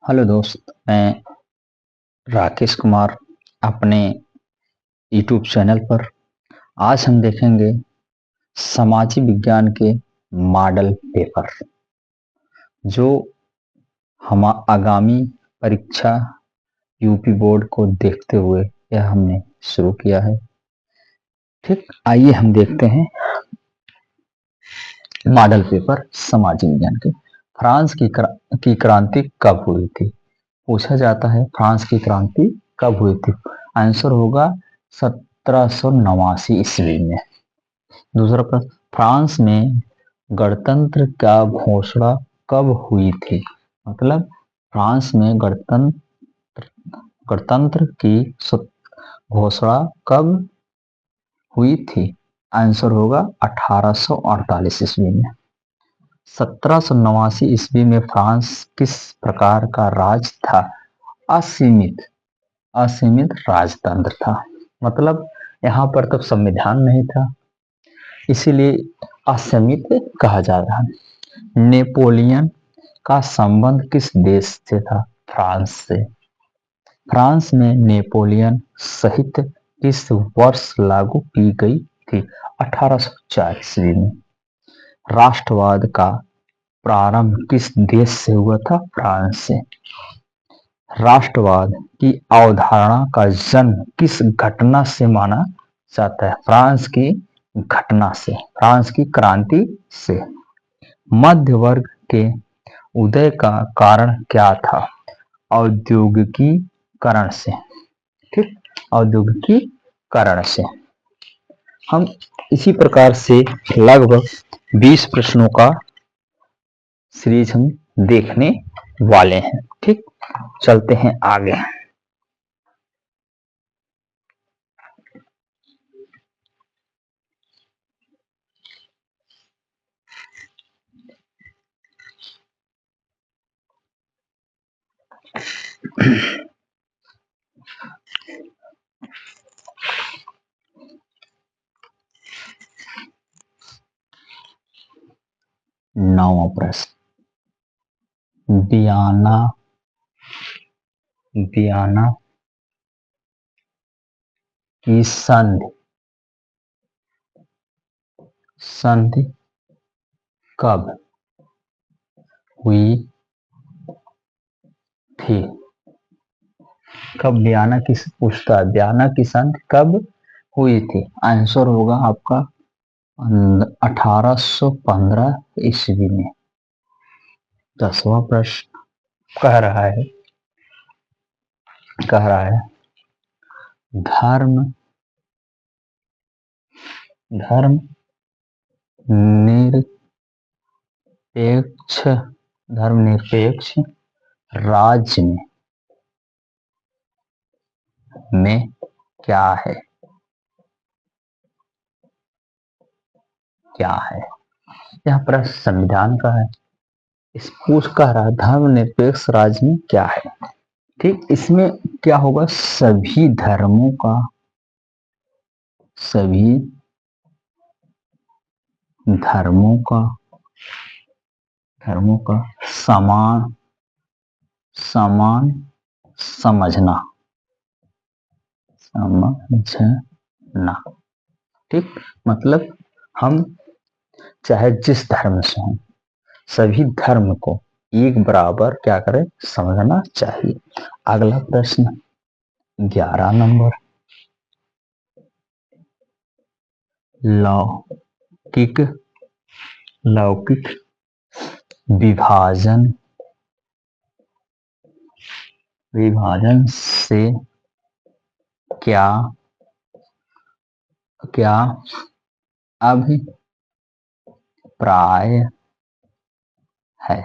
Hello दोस्त, मैं राकेश कुमार अपने यूट्यूब चैनल पर आज हम देखेंगे सामाजिक विज्ञान के मॉडल पेपर जो हम आगामी परीक्षा यूपी बोर्ड को देखते हुए यह हमने शुरू किया है। ठीक, आइए हम देखते हैं मॉडल पेपर सामाजिक विज्ञान के। फ्रांस की क्रांति कब हुई थी? पूछा जाता है फ्रांस की क्रांति कब हुई थी। आंसर होगा 1789 ईस्वी में। दूसरा प्रश्न, फ्रांस में गणतंत्र का घोषणा कब हुई थी? मतलब फ्रांस में गणतंत्र की घोषणा कब हुई थी? आंसर होगा 1848 ईस्वी में। 1789 ईस्वी में फ्रांस किस प्रकार का राज था? असीमित असीमित राजतंत्र था। मतलब यहाँ पर तब संविधान नहीं था, इसीलिए असीमित कहा जा रहा है। नेपोलियन का संबंध किस देश से था? फ्रांस से। फ्रांस में नेपोलियन सहित किस वर्ष लागू की गई थी? 1804 ईस्वी में। राष्ट्रवाद का प्रारंभ किस देश से हुआ था? फ्रांस से। राष्ट्रवाद की अवधारणा का जन्म किस घटना से माना जाता है? फ्रांस की घटना से, फ्रांस की क्रांति से। मध्य वर्ग के उदय का कारण क्या था? औद्योगिकीकरण से। ठीक, औद्योगिकीकरण से। हम इसी प्रकार से लगभग 20 प्रश्नों का सीरीज हम देखने वाले हैं। ठीक, चलते हैं आगे। नौवां प्रश्न, वियना वियना की संधि कब हुई थी? कब वियना की पूछता है, वियना की संधि कब हुई थी? आंसर होगा आपका 1815 ईस्वी में। 10वां प्रश्न कह रहा है धर्म धर्म निरपेक्ष धर्मनिरपेक्ष राज्य में क्या है? यह प्रश्न संविधान का है। इस पूछ कह रहा है धर्मनिरपेक्ष राज्य में क्या है। ठीक, इसमें क्या होगा? सभी धर्मों का समान समान समझना। ठीक, मतलब हम चाहे जिस धर्म से हों, सभी धर्म को एक बराबर क्या करें? समझना चाहिए। अगला प्रश्न 11 नंबर, लौकिक लौकिक विभाजन से क्या क्या अभिप्राय है?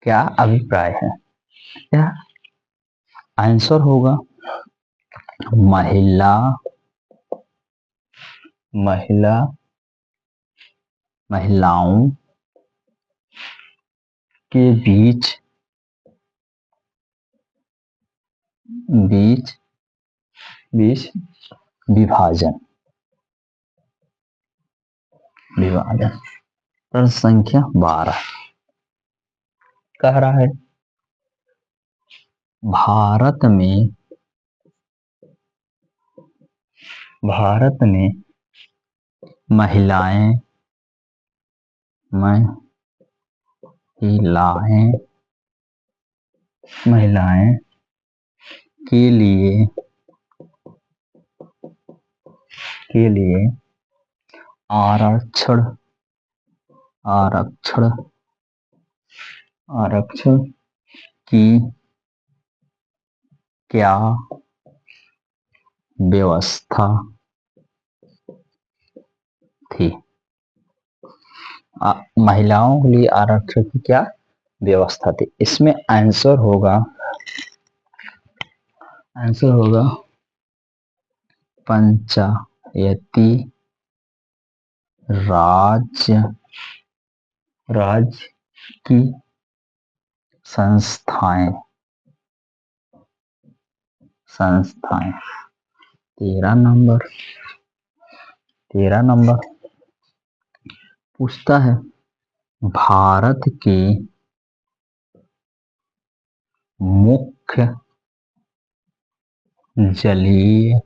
क्या अभिप्राय है? यह आंसर होगा महिलाओं के बीच बीच विभाजन। प्रश्न संख्या 12 कह रहा है भारत में महिलाएं महिलाएं महिलाएं के लिए आरक्षण आरक्षण आरक्षण की क्या व्यवस्था थी। महिलाओं के लिए आरक्षण की क्या व्यवस्था थी। इसमें आंसर होगा पंचायती राज की संस्थाएं 13 नंबर पूछता है भारत की मुख्य जलीय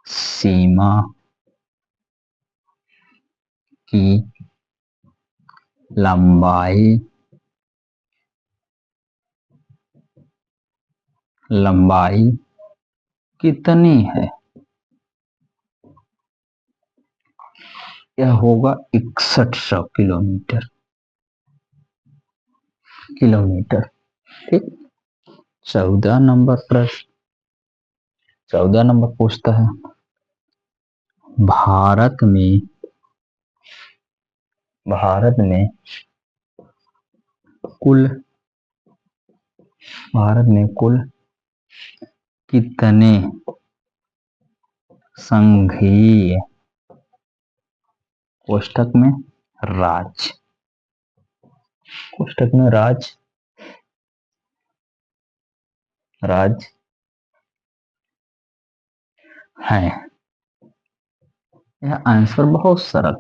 सीमा की लंबाई कितनी है। यह होगा 6100 किलोमीटर। ठीक। 14 नंबर पूछता है भारत में कुल कितने संघीय कोष्ठक में राज्य है। यह आंसर बहुत सरल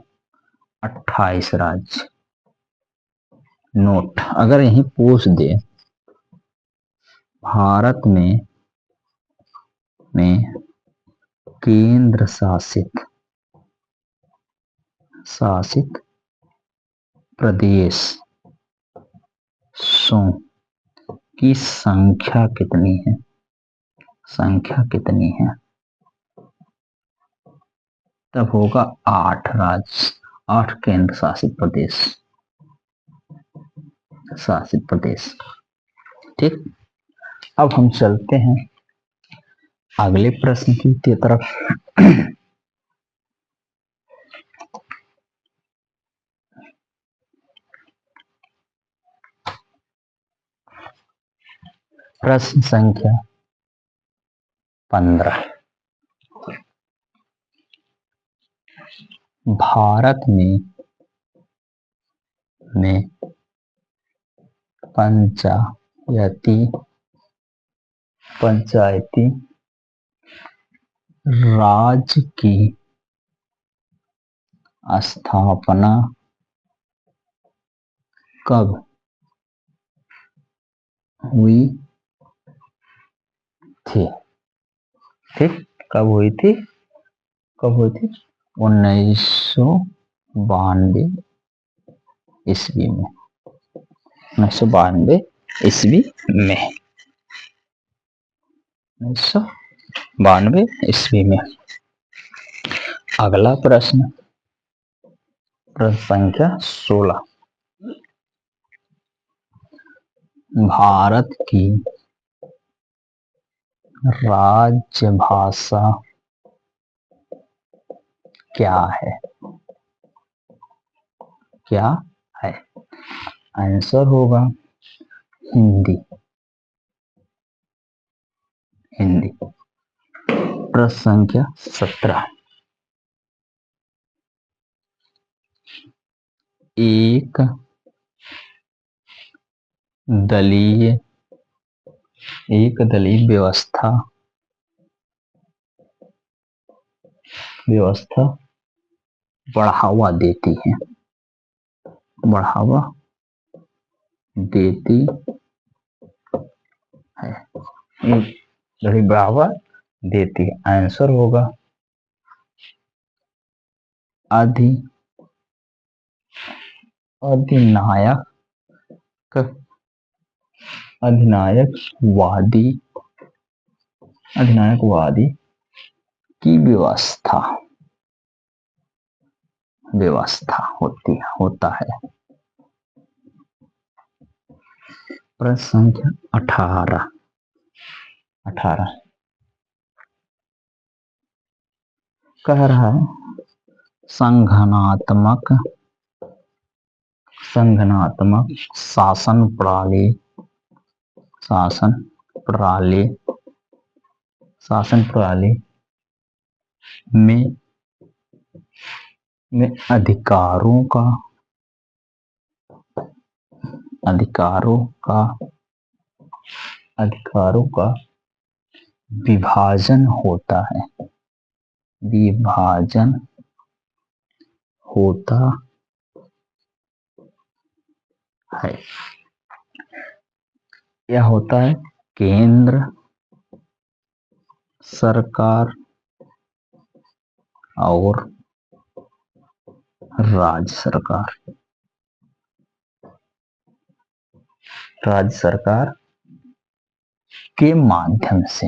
28 राज्य। नोट अगर यही पूछ दे भारत में केंद्र शासित प्रदेशों की संख्या कितनी है तब होगा 8 राज्य 8 केंद्र शासित प्रदेश। ठीक। अब हम चलते हैं अगले प्रश्न की तरफ। प्रश्न संख्या 15। भारत में पंचायती राज की स्थापना कब हुई थी। ठीक। कब हुई थी 1992 ईस्वी में 1992 ईस्वी में। अगला प्रश्न संख्या 16। भारत की राजभाषा क्या है। आंसर होगा हिंदी। प्रश्न संख्या 17। एक दलीय व्यवस्था बढ़ावा देती है, ये घड़ी बढ़ावा देती है। आंसर होगा अधि अधिनायक अधिनायकवादी अधिनायकवादी की व्यवस्था व्यवस्था होता है। प्रश्न संख्या 18 कह रहा है संगठनात्मक शासन प्रणाली शासन प्रणाली में अधिकारों का विभाजन होता है। यह होता है केंद्र सरकार और राज्य सरकार के माध्यम से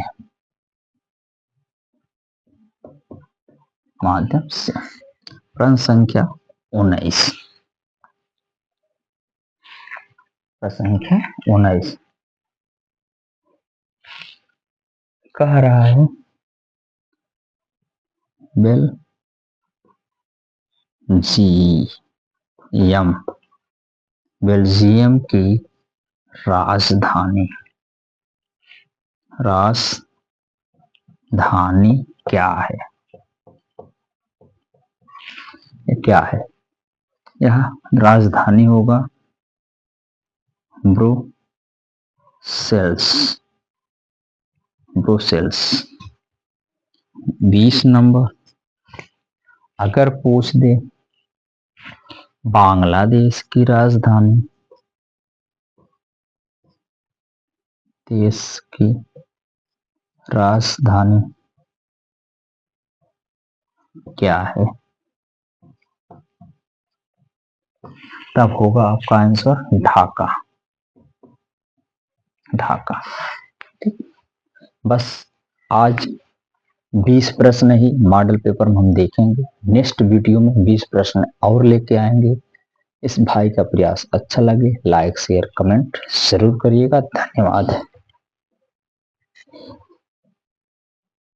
प्रश्न संख्या 19 कह रहा है बेल्जियम की राजधानी क्या है? यह राजधानी होगा ब्रुसेल्स। 20 नंबर अगर पूछ दे बांग्लादेश की राजधानी, देश की राजधानी क्या है? तब होगा आपका आंसर ढाका। ठीक, बस आज 20 प्रश्न ही मॉडल पेपर में हम देखेंगे। नेक्स्ट वीडियो में 20 प्रश्न और लेके आएंगे। इस भाई का प्रयास अच्छा लगे लाइक शेयर कमेंट जरूर करिएगा। धन्यवाद।